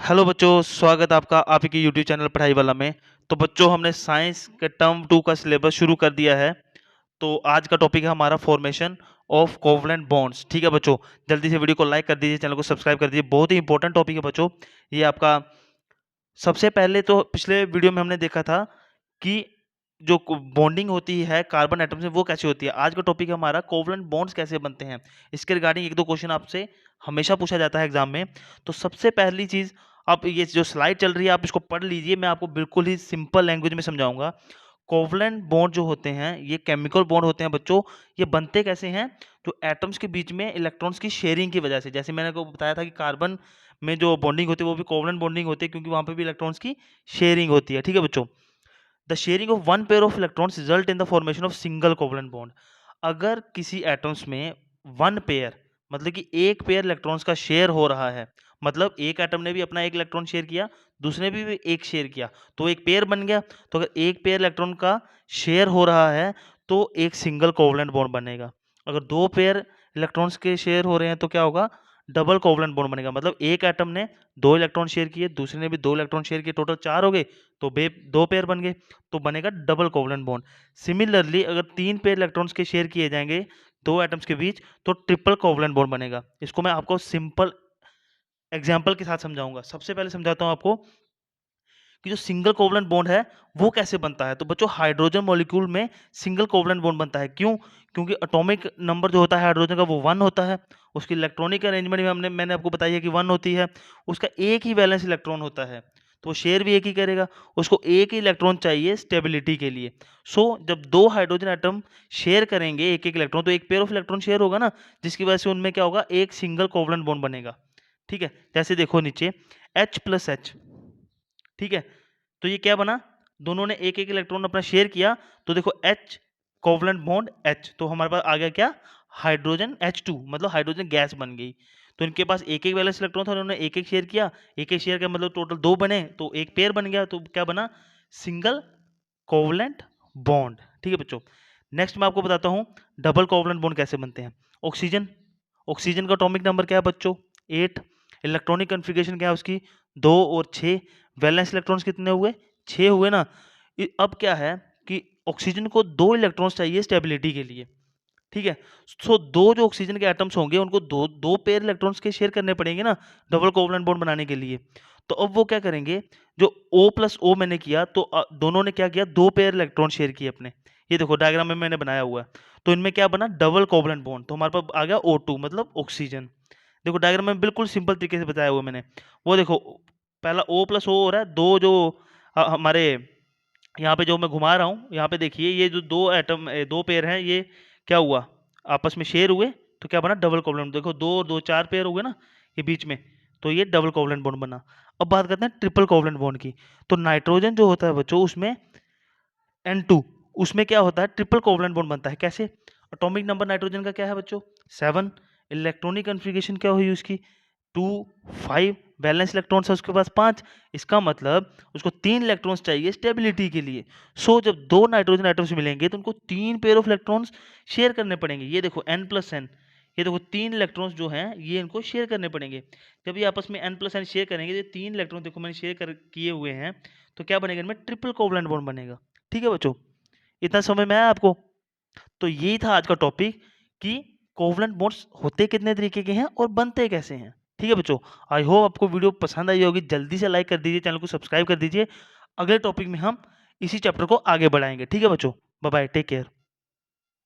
Hello बच्चों, स्वागत है आपका आप ही के यूट्यूब चैनल पढ़ाई वाला में। तो बच्चों, हमने साइंस के टर्म 2 का सिलेबस शुरू कर दिया है। तो आज का टॉपिक है हमारा फॉर्मेशन ऑफ कोवलेंट बॉन्ड्स। ठीक है बच्चों, जल्दी से वीडियो को लाइक कर दीजिए, चैनल को सब्सक्राइब कर दीजिए। बहुत ही इंपॉर्टेंट टॉपिक है बच्चों ये आपका। सबसे पहले तो पिछले वीडियो में हमने देखा था कि जो बॉन्डिंग होती है कार्बन एटम से वो कैसे होती है। आज का टॉपिक है हमारा कोवलेंट बॉन्ड्स कैसे बनते हैं। इसके रिगार्डिंग एक दो क्वेश्चन आपसे हमेशा पूछा जाता है एग्जाम में। तो सबसे पहली चीज, आप ये जो स्लाइड चल रही है आप इसको पढ़ लीजिए, मैं आपको बिल्कुल ही सिंपल लैंग्वेज में समझाऊंगा। कोवलेंट बॉन्ड जो होते हैं ये केमिकल बॉन्ड होते हैं बच्चों। ये बनते कैसे हैं? जो एटम्स के बीच में इलेक्ट्रॉन्स की शेयरिंग की वजह से। जैसे मैंने को बताया था कि कार्बन में जो बॉन्डिंग होती है वो भी कोवलेंट बॉन्डिंग होती है, क्योंकि वहां पे भी इलेक्ट्रॉन्स की शेयरिंग होती है। ठीक है बच्चों, the sharing of one pair of electrons result in the formation of single covalent bond. अगर किसी एटम्स में वन पेयर मतलब कि एक पेयर इलेक्ट्रॉन्स का शेयर हो रहा है, मतलब एक एटम ने भी अपना एक इलेक्ट्रॉन शेयर किया, दूसरे ने भी एक शेयर किया, तो एक पेयर बन गया। तो अगर एक पेयर इलेक्ट्रॉन का शेयर हो रहा है तो एक सिंगल कोवलेंट बॉन्ड बनेगा। अगर दो पेयर इलेक्ट्रॉन्स के शेयर हो रहे हैं तो क्या होगा? डबल कोवलेंट बॉन्ड बनेगा। मतलब एक एटम ने दो इलेक्ट्रॉन शेयर किए, दूसरे ने भी दो इलेक्ट्रॉन शेयर किए, टोटल चार हो गए, तो दो पेयर बन गए, तो बनेगा डबल कोवलेंट बॉन्ड। सिमिलरली अगर तीन पेयर इलेक्ट्रॉन्स के शेयर किए जाएंगे दो एटम्स के बीच तो ट्रिपल कोवलेंट बॉन्ड बनेगा। इसको मैं आपको सिंपल एग्जांपल के साथ समझाऊंगा। सबसे पहले समझाता हूं आपको कि जो सिंगल कोवलेंट बॉन्ड है वो कैसे बनता है। तो बच्चों, हाइड्रोजन मॉलिक्यूल में सिंगल कोवलेंट बॉन्ड बनता है। क्यों? क्योंकि एटॉमिक नंबर जो होता है हाइड्रोजन का वो 1 होता है। उसकी इलेक्ट्रॉनिक अरेंजमेंट में मैंने आपको बताई है कि 1 होती है। उसका एक ही वैलेंस इलेक्ट्रॉन होता है, तो वो शेयर भी एक ही करेगा। उसको एक ही इलेक्ट्रॉन चाहिए स्टेबिलिटी के लिए। जब दो हाइड्रोजन एटम शेयर करेंगे एक एक इलेक्ट्रॉन, तो एक पेयर ऑफ इलेक्ट्रॉन शेयर होगा ना, जिसकी वजह से उनमें क्या होगा? एक सिंगल कोवलेंट बॉन्ड बनेगा। ठीक है, जैसे देखो नीचे H+H। ठीक है, तो ये क्या बना? दोनों ने एक एक इलेक्ट्रॉन अपना शेयर किया, तो देखो H कोवलेंट बॉन्ड H, तो हमारे पास आ गया क्या? हाइड्रोजन H2, मतलब हाइड्रोजन गैस बन गई। तो इनके पास एक एक वैलेंस इलेक्ट्रॉन था, उन्होंने एक एक शेयर किया, एक एक शेयर का मतलब टोटल दो बने, तो एक पेयर बन गया, तो क्या बना? Single covalent bond. ठीक है बच्चों, नेक्स्ट मैं आपको बताता हूं डबल कोवलेंट बॉन्ड कैसे बनते हैं। ऑक्सीजन, ऑक्सीजन का एटॉमिक नंबर क्या है बच्चों? 8। इलेक्ट्रॉनिक कॉन्फ़िगरेशन क्या है उसकी? 2 और 6। वैलेंस इलेक्ट्रॉन्स कितने हुए? 6 हुए ना। अब क्या है कि ऑक्सीजन को 2 इलेक्ट्रॉन्स चाहिए स्टेबिलिटी के लिए। ठीक है, दो जो ऑक्सीजन के एटम्स होंगे उनको दो दो पेयर इलेक्ट्रॉन्स के शेयर करने पड़ेंगे ना डबल कोवलेंट बॉन्ड बनाने के लिए। तो अब वो क्या करेंगे? जो O+O मैंने किया, तो दोनों ने क्या किया? दो पेयर इलेक्ट्रॉन शेयर किए अपने। ये देखो डायग्राम में मैंने बनाया हुआ है। तो इनमें क्या बना? Double covalent bond. तो हमारे पास आ गया O2, मतलब ऑक्सीजन। देखो डायग्राम में बिल्कुल सिंपल तरीके से बताया हुआ मैंने। वो देखो पहला O+O हो रहा है, दो जो हमारे यहाँ पे जो मैं घुमा रहा हूँ, यहाँ पे देखिए ये जो दो एटम दो पेयर हैं, ये क्या हुआ? आपस में शेयर हुए, तो क्या बना? Double covalent. देखो दो और दो चार पेयर हुए ना ये बीच में, तो ये डबल कोवलेंट बॉन्ड बना। अब बात करते हैं ट्रिपल कोवलेंट बॉन्ड की। तो नाइट्रोजन जो होता है बच्चों उसमें N2, उसमें क्या होता है? ट्रिपल कोवलेंट बॉन्ड बनता है। कैसे? एटॉमिक नंबर नाइट्रोजन का क्या है बच्चों? 7। इलेक्ट्रॉनिक कॉन्फ़िगरेशन क्या हुई उसकी? 2, 5। वैलेंस इलेक्ट्रॉन्स है उसके पास 5। इसका मतलब उसको 3 इलेक्ट्रॉन्स चाहिए स्टेबिलिटी के लिए। जब दो नाइट्रोजन एटम्स मिलेंगे तो उनको 3 पेयर ऑफ इलेक्ट्रॉन्स शेयर करने पड़ेंगे। ये देखो N+N, ये देखो 3 इलेक्ट्रॉन्स जो हैं ये इनको शेयर करने पड़ेंगे। जब ये आपस में N+N शेयर करेंगे, ये 3 इलेक्ट्रॉन देखो मैंने शेयर किए हुए हैं, तो क्या बनेगा? इनमें ट्रिपल कोवलेंट बॉन्ड बनेगा। ठीक है बच्चों, इतना समझ में आया आपको? तो यही था आज का टॉपिक कि कोवलेंट बॉन्ड्स होते कितने तरीके के हैं और बनते कैसे हैं। ठीक है बच्चों, आई होप आपको वीडियो पसंद आई होगी। जल्दी से लाइक कर दीजिए, चैनल को सब्सक्राइब कर दीजिए। अगले टॉपिक में हम इसी चैप्टर को आगे बढ़ाएंगे। ठीक है बच्चों, बाय बाय, टेक केयर।